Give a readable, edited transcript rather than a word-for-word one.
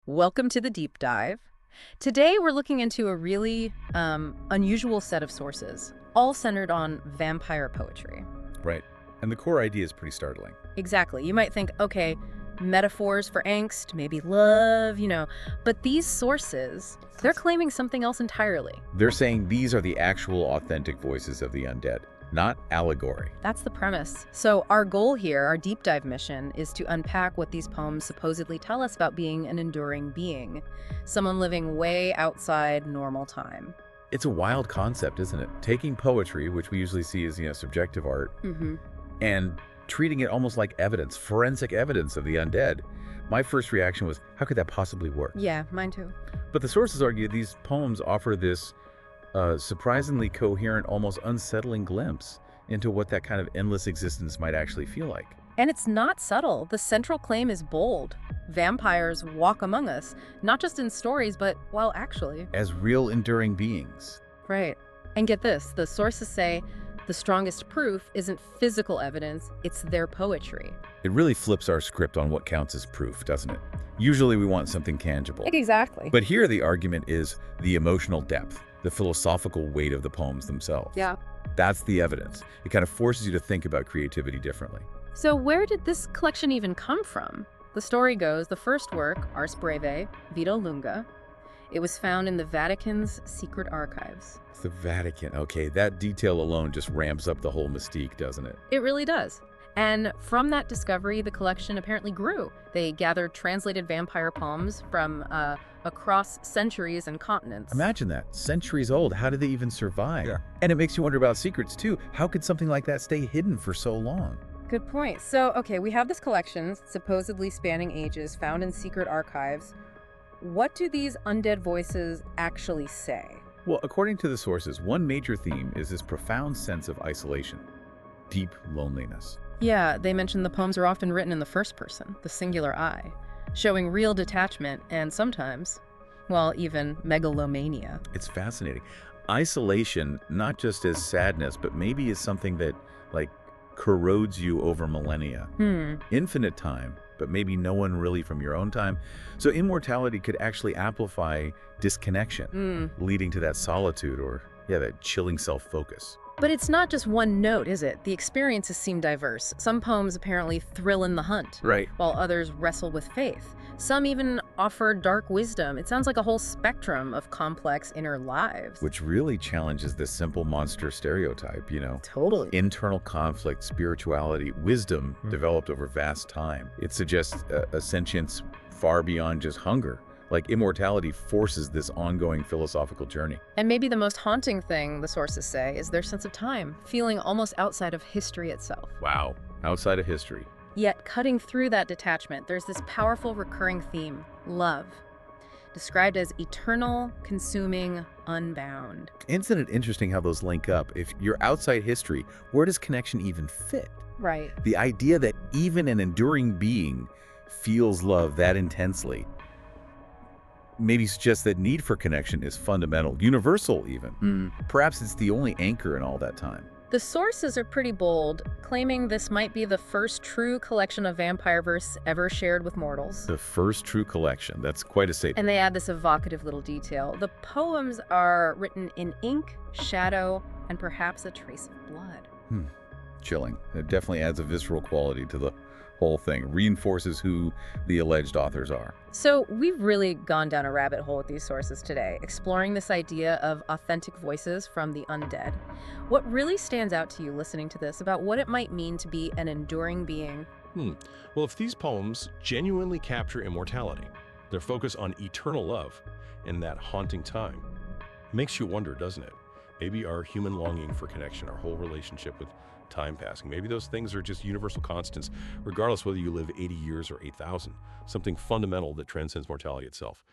Welcome to the deep dive. Today we're looking into a really unusual set of sources, all centered on vampire poetry. Right. And the core idea is pretty startling. Exactly. You might think, okay, metaphors for angst, maybe love, but these sources, they're claiming something else entirely. They're saying these are the actual authentic voices of the undead, not allegory. That's the premise. So our goal here, our deep dive mission, is to unpack what these poems supposedly tell us about being an enduring being, someone living way outside normal time. It's a wild concept, isn't it? Taking poetry, which we usually see as, subjective art, and treating it almost like evidence, forensic evidence of the undead. My first reaction was, how could that possibly work? Yeah, mine too. But the sources argue these poems offer this surprisingly coherent, almost unsettling glimpse into what that kind of endless existence might actually feel like. And it's not subtle. The central claim is bold. Vampires walk among us, not just in stories, but, well, actually. As real enduring beings. Right. And get this, the sources say the strongest proof isn't physical evidence, it's their poetry. It really flips our script on what counts as proof, doesn't it? Usually we want something tangible. Exactly. But here the argument is the emotional depth, the philosophical weight of the poems themselves. Yeah. That's the evidence. It kind of forces you to think about creativity differently. So where did this collection even come from? The story goes, the first work, Ars Breve, Vita Lunga, it was found in the Vatican's secret archives. It's the Vatican. Okay, that detail alone just ramps up the whole mystique, doesn't it? It really does. And from that discovery, the collection apparently grew. They gathered translated vampire poems from across centuries and continents. Imagine that. Centuries old. How did they even survive? Yeah. And it makes you wonder about secrets, too. How could something like that stay hidden for so long? Good point. So, okay, we have this collection, supposedly spanning ages, found in secret archives. What do these undead voices actually say? Well, according to the sources, one major theme is this profound sense of isolation, deep loneliness. Yeah, they mention the poems are often written in the first person, the singular I, showing real detachment and sometimes, well, even megalomania. It's fascinating. Isolation, not just as sadness, but maybe as something that, corrodes you over millennia. Infinite time, but maybe no one really from your own time. So immortality could actually amplify disconnection, leading to that solitude or, that chilling self-focus. But it's not just one note, is it? The experiences seem diverse. Some poems apparently thrill in the hunt, Right. while others wrestle with faith. Some even offer dark wisdom. It sounds like a whole spectrum of complex inner lives. Which really challenges this simple monster stereotype, Totally. Internal conflict, spirituality, wisdom developed over vast time. It suggests a sentience far beyond just hunger. Like immortality forces this ongoing philosophical journey. And maybe the most haunting thing, the sources say, is their sense of time, feeling almost outside of history itself. Wow. Outside of history. Yet, cutting through that detachment, there's this powerful recurring theme, love, described as eternal, consuming, unbound. Isn't it interesting how those link up? If you're outside history, where does connection even fit? Right. The idea that even an enduring being feels love that intensely maybe suggests that need for connection is fundamental, universal even. Perhaps it's the only anchor in all that time. The sources are pretty bold, claiming this might be the first true collection of vampire verse ever shared with mortals. The first true collection. That's quite a statement. And they add this evocative little detail. The poems are written in ink, shadow, and perhaps a trace of blood. Chilling. It definitely adds a visceral quality to the whole thing, reinforces who the alleged authors are. So we've really gone down a rabbit hole with these sources today, exploring this idea of authentic voices from the undead. What really stands out to you listening to this about what it might mean to be an enduring being? Well, if these poems genuinely capture immortality, their focus on eternal love in that haunting time, makes you wonder, doesn't it? Maybe our human longing for connection, our whole relationship with time passing, maybe those things are just universal constants, regardless whether you live 80 years or 8,000, something fundamental that transcends mortality itself.